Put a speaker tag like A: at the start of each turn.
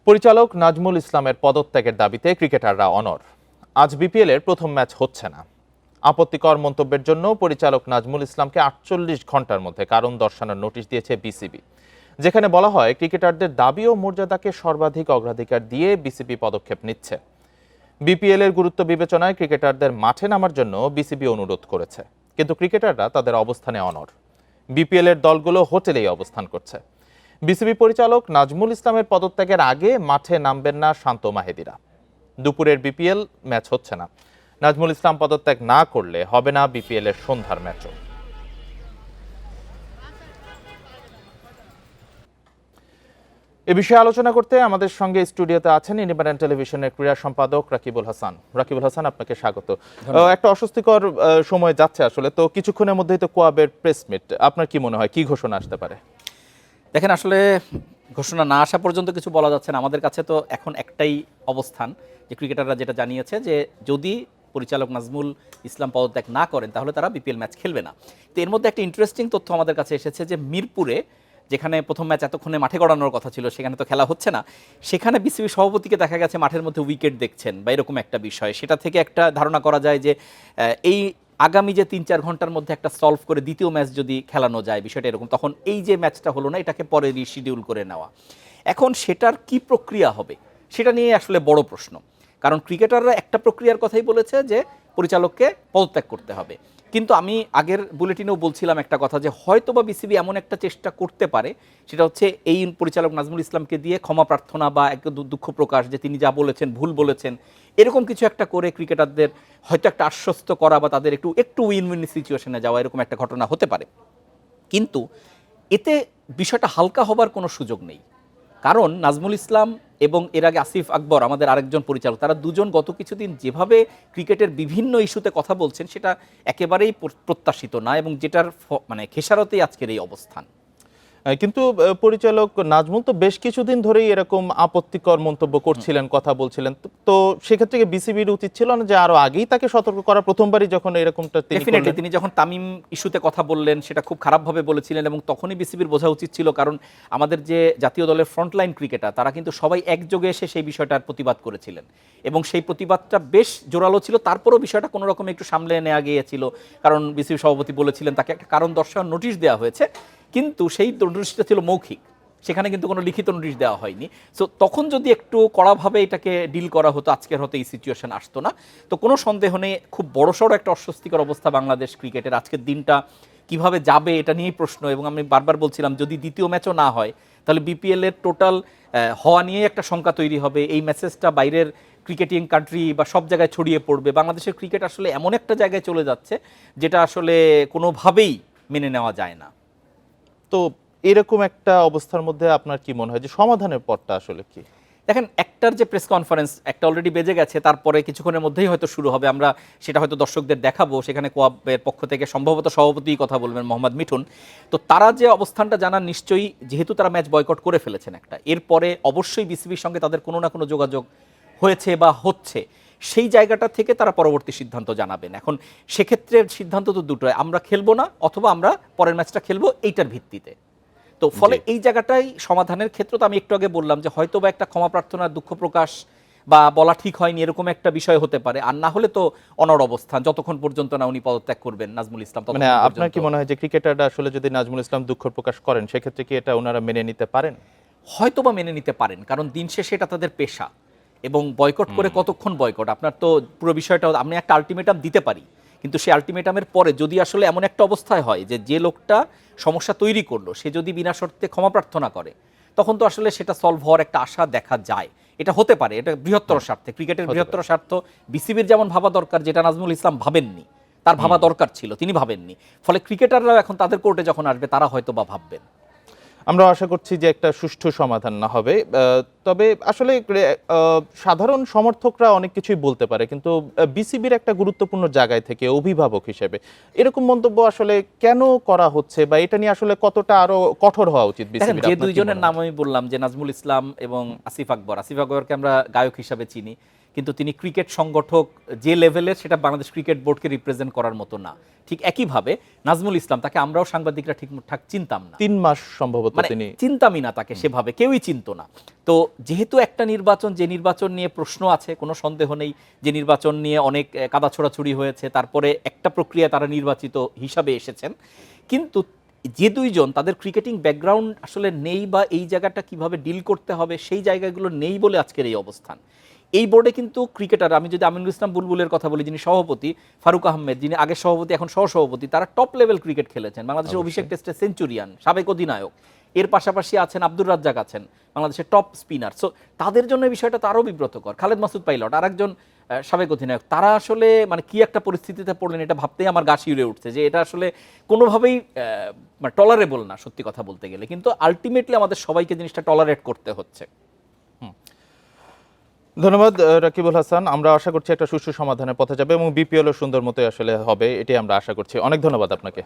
A: পরিচালক নাজমুল ইসলামের পদত্যাগের দাবিতে ক্রিকেটাররা অনড়। আজ বিপিএল-এর প্রথম ম্যাচ হচ্ছে না। আপত্তিকর মন্তব্যের জন্য পরিচালক নাজমুল ইসলামকে ৪৮ ঘন্টার মধ্যে কারণ দর্শানোর নোটিশ দিয়েছে বিসিবি, যেখানে বলা হয় ক্রিকেটারদের দাবি ও মর্যাদাকে সর্বাধিক অগ্রাধিকার দিয়ে বিসিবি পদক্ষেপ নিচ্ছে। বিপিএল-এর গুরুত্ব বিবেচনায় ক্রিকেটারদের মাঠে নামার জন্য বিসিবি অনুরোধ করেছে, কিন্তু ক্রিকেটাররা তাদের অবস্থানে অনড়। বিপিএল-এর দলগুলো হোটেলেই অবস্থান করছে। বিসিবি পরিচালক নাজমুল ইসলামের পদত্যাগের আগে মাঠে নামবেন না শান্ত মাহেদীরা। দুপুরের বিপিএল ম্যাচ হচ্ছে না। নাজমুল ইসলাম পদত্যাগ না করলে হবে না বিপিএল এর সন্ধ্যার ম্যাচও। এ বিষয়ে আলোচনা করতে আমাদের সঙ্গে স্টুডিওতে আছেন ইন্ডিপেন্ডেন্ট টেলিভিশনের ক্রীড়া সম্পাদক রাকিবুল হাসান। রাকিবুল হাসান, আপনাকে স্বাগত। একটা অস্বস্তিকর সময় যাচ্ছে আসলে, তো কিছুক্ষণের মধ্যেই তো কোয়াবের প্রেস মিট, আপনার কি মনে হয় কি ঘোষণা আসতে পারে?
B: দেখেন, আসলে ঘোষণা না আসা পর্যন্ত কিছু বলা যাচ্ছে না। আমাদের কাছে তো এখন একটাই অবস্থান যে ক্রিকেটাররা যেটা জানিয়েছে যে যদি পরিচালক নাজমুল ইসলাম পদত্যাগ না করেন তাহলে তারা বিপিএল ম্যাচ খেলবে না। তো এর মধ্যে একটা ইন্টারেস্টিং তথ্য আমাদের কাছে এসেছে যে মিরপুরে, যেখানে প্রথম ম্যাচ এতক্ষণে মাঠে গড়ানোর কথা ছিল, সেখানে তো খেলা হচ্ছে না। সেখানে বিসিবি সভাপতিকে দেখা গেছে মাঠের মধ্যে উইকেট দেখছেন বা এরকম একটা বিষয়। সেটা থেকে একটা ধারণা করা যায় যে এই আগামী যে ৩-৪ ঘন্টার মধ্যে একটা সলভ করে দ্বিতীয় ম্যাচ যদি খেলানো যায়, বিষয়টা এরকম, তখন এই যে ম্যাচটা হলো না এটাকে পরে রিশিডিউল করে নেওয়া। এখন সেটার কি প্রক্রিয়া হবে সেটা নিয়ে আসলে বড় প্রশ্ন। কারণ ক্রিকেটাররা একটা প্রক্রিয়ার কথাই বলেছে যে পরিচালককে পদত্যাগ করতে হবে, কিন্তু আমি আগের বুলেটিনেও বলছিলাম একটা কথা যে হয়তোবা বিসিবি এমন একটা চেষ্টা করতে পারে, সেটা হচ্ছে এই পরিচালক নাজমুল ইসলামকে দিয়ে ক্ষমা প্রার্থনা বা এক দুঃখ প্রকাশ যে তিনি যা বলেছেন ভুল বলেছেন, এরকম কিছু একটা করে ক্রিকেটারদের হয়তো একটা আশ্বস্ত করা বা তাদের একটু একটু উইন উইন সিচুয়েশনে যাওয়া, এরকম একটা ঘটনা হতে পারে। কিন্তু এতে বিষয়টা হালকা হবার কোনো সুযোগ নেই। কারণ নাজমুল ইসলাম এবং এর আগে আসিফ আকবর, আমাদের আরেকজন পরিচালক, তারা দুজন গত কিছুদিন যেভাবে ক্রিকেটের বিভিন্ন ইস্যুতে কথা বলছেন সেটা একেবারেই প্রত্যাশিত না, এবং যেটার মানে খেসারতেই আজকের এই অবস্থান।
A: কিন্তু পরিচালক নাজমুল তো বেশ কিছুদিন ধরেই এরকম আপত্তিকর মন্তব্য করছিলেন, কথা বলছিলেন। তো সেক্ষেত্রে বিসিবির উচিত ছিল না যে আরো আগেই তাকে সতর্ক করা? প্রথমবারই যখন এরকমটা
B: তিনি যখন তামিম ইস্যুতে কথা বললেন সেটা খুব খারাপভাবে বলেছিলেন, এবং তখনই বিসিবির বোঝা উচিত ছিল। কারণ আমাদের যে জাতীয় দলের ফ্রন্টলাইন ক্রিকেটার তারা কিন্তু সবাই একযোগে এসে সেই বিষয়টার প্রতিবাদ করেছিলেন, এবং সেই প্রতিবাদটা বেশ জোরালো ছিল। তারপরও বিষয়টা কোনো রকম একটু সামলে নেওয়া গিয়েছিল, কারণ বিসিবি সভাপতি বলেছিলেন তাকে একটা কারণ দর্শানোর নোটিশ দেওয়া হয়েছে, কিন্তু সেই নোটিশটা ছিল মৌখিক, সেখানে কিন্তু কোনো লিখিত নোটিশ দেওয়া হয়নি। সো তখন যদি একটু কড়াভাবে এটাকে ডিল করা হতো আজকের হয়তো এই সিচুয়েশন আসতো না। তো কোনো সন্দেহ নেই খুব বড়সড় একটা অস্বস্তিকর অবস্থা বাংলাদেশ ক্রিকেটের। আজকের দিনটা কিভাবে যাবে এটা নিয়েই প্রশ্ন, এবং আমি বারবার বলছিলাম যদি দ্বিতীয় ম্যাচও না হয় তাহলে বিপিএল এর টোটাল হওয়া নিয়ে একটা শঙ্কা তৈরি হবে। এই মেসেজটা বাইরের ক্রিকেটিং কান্ট্রি বা সব জায়গায় ছড়িয়ে পড়বে। বাংলাদেশের ক্রিকেট আসলে এমন একটা জায়গায় চলে যাচ্ছে যেটা আসলে কোনোভাবেই মেনে নেওয়া যায় না।
A: তো এরকম একটা অবস্থার মধ্যে আপনার কি মনে হয় যে সমাধানের পথটা আসলে কি?
B: দেখেন, একটার যে প্রেস কনফারেন্স একটা অলরেডি বেজে গেছে, তারপরে কিছুক্ষণের মধ্যেই হয়তো শুরু হবে। আমরা সেটা হয়তো দর্শকদের দেখাবো। সেখানে কোয়াবের পক্ষ থেকে সম্ভবত সভাপতিই কথা বলবেন, মোহাম্মদ মিঠুন। তো তারা যে অবস্থানটা জানান নিশ্চয়ই, যেহেতু তারা ম্যাচ বয়কট করে ফেলেছেন একটা, এরপরে অবশ্যই বিসিবির সঙ্গে তাদের কোনো না কোনো যোগাযোগ হয়েছে বা হচ্ছে, সেই জায়গাটা থেকে তারা পরবর্তী সিদ্ধান্ত জানাবেন। এখন সেক্ষেত্রে সিদ্ধান্ত তো দুটো, আমরা খেলবো না অথবা আমরা পরের ম্যাচটা খেলবো, এইটার ভিত্তিতে। তো ফলে এই জায়গাটাই সমাধানের ক্ষেত্র। তো আমি একটু আগে বললাম যে হয়তো বা একটা ক্ষমা প্রার্থনা, দুঃখ প্রকাশ বা বলা ঠিক হয়নি এরকম একটা বিষয় হতে পারে, আর না হলে তো অনড় অবস্থান যতক্ষণ পর্যন্ত না উনি পদত্যাগ করবেন নাজমুল ইসলাম।
A: মানে আপনার কি মনে হয় যে ক্রিকেটাররা আসলে যদি নাজমুল ইসলাম দুঃখ প্রকাশ করেন সেক্ষেত্রে কি এটা ওনারা মেনে নিতে পারেন?
B: হয়তো বা মেনে নিতে পারেন, কারণ দিন শেষে এটা তাদের পেশা। এবং বয়কট করে কতক্ষণ বয়কট, আপনার তো পুরো বিষয়টা, আমি একটা আলটিমেটাম দিতে পারি, কিন্তু সেই আলটিমেটামের পরে যদি আসলে এমন একটা অবস্থায় হয় যে যে লোকটা সমস্যা তৈরি করলো সে যদি বিনা শর্তে ক্ষমা প্রার্থনা করে, তখন তো আসলে সেটা সলভ হওয়ার একটা আশা দেখা যায়। এটা হতে পারে, এটা বৃহত্তর স্বার্থে, ক্রিকেটের বৃহত্তর স্বার্থ বিসিবির যেমন ভাবা দরকার, যেটা নাজমুল ইসলাম ভাবেননি, তার ভাবা দরকার ছিল, তিনি ভাবেননি। ফলে ক্রিকেটাররাও এখন তাদের কোর্টে যখন আসবে তারা হয়তো বা ভাববেন।
A: আমরা আশা করছি যে একটা সুষ্ঠু সমাধান না হবে। তবে আসলে সাধারণ সমর্থকরা অনেক কিছুই বলতে পারে, কিন্তু বিসিবির একটা গুরুত্বপূর্ণ জায়গায় থেকে অভিভাবক হিসেবে এরকম মন্তব্য আসলে কেন করা হচ্ছে, বা এটা নিয়ে আসলে কতটা আরো কঠোর হওয়া উচিত বিসিবির?
B: যে দুইজনের নাম আমি বললাম, যে নাজমুল ইসলাম এবং আসিফ আকবরকে আমরা গায়ক হিসাবে চিনি, কিন্তু তিনি ক্রিকেট সংগঠক যে লেভেলের, সেটা বাংলাদেশ ক্রিকেট বোর্ডকে রিপ্রেজেন্ট করার মতো না। ঠিক একইভাবে নাজমুল ইসলাম, তাকে আমরাও সাংবাদিকরা ঠিকঠাক চিনতাম না,
A: 3 মাস সম্ভবত
B: মানে
A: তিনি
B: চিন্তামই না তাকে, সেভাবে কেউই চিনতো না। তো যেহেতু একটা নির্বাচন, যে নির্বাচন নিয়ে প্রশ্ন আছে, কোনো সন্দেহ নেই, যে নির্বাচন নিয়ে অনেক কাদা ছোড়াছুড়ি হয়েছে, তারপরে একটা প্রক্রিয়ায় তারা নির্বাচিত হিসাবে এসেছেন, কিন্তু যে দুইজন তাদের ক্রিকেটিং ব্যাকগ্রাউন্ড আসলে নেই, বা এই জায়গাটা কিভাবে ডিল করতে হবে সেই জায়গাগুলো নেই বলে আজকের এই অবস্থান। এই বোর্ডে কিন্তু ক্রিকেটার, আমি যদি আমিনুল ইসলাম বুলবুলের কথা বলি, যিনি সভাপতি, ফারুক আহমেদ যিনি আগে সভাপতি এখন সহসভাপতি, তারা টপ লেভেল ক্রিকেট খেলেছেন, বাংলাদেশের অভিষেক টেস্টে সেঞ্চুরিয়ান, সাবেক অধিনায়ক। এর পাশাপাশি আছেন আব্দুর রাজ্জাক, আছেন বাংলাদেশের টপ স্পিনার। সো তাদের জন্য এই বিষয়টা তো আরও বিব্রতকর। খালেদ মাসুদ পাইলট আরেকজন সাবেক অধিনায়ক, তারা আসলে মানে কি একটা পরিস্থিতিতে পড়লেন, এটা ভাবতেই আমার গা শিউরে উঠছে যে এটা আসলে কোনোভাবেই টলারেবল না, সত্যি কথা বলতে গেলে। কিন্তু আলটিমেটলি আমাদের সবাইকে জিনিসটা টলারেট করতে হচ্ছে।
A: ধন্যবাদ রাকিবুল হাসান। আমরা আশা করছি একটা সুষ্ঠু সমাধানের পথে যাবে এবং বিপিএল সুন্দর মতোই আসলে হবে, এটাই আমরা আশা করছি। অনেক ধন্যবাদ আপনাকে।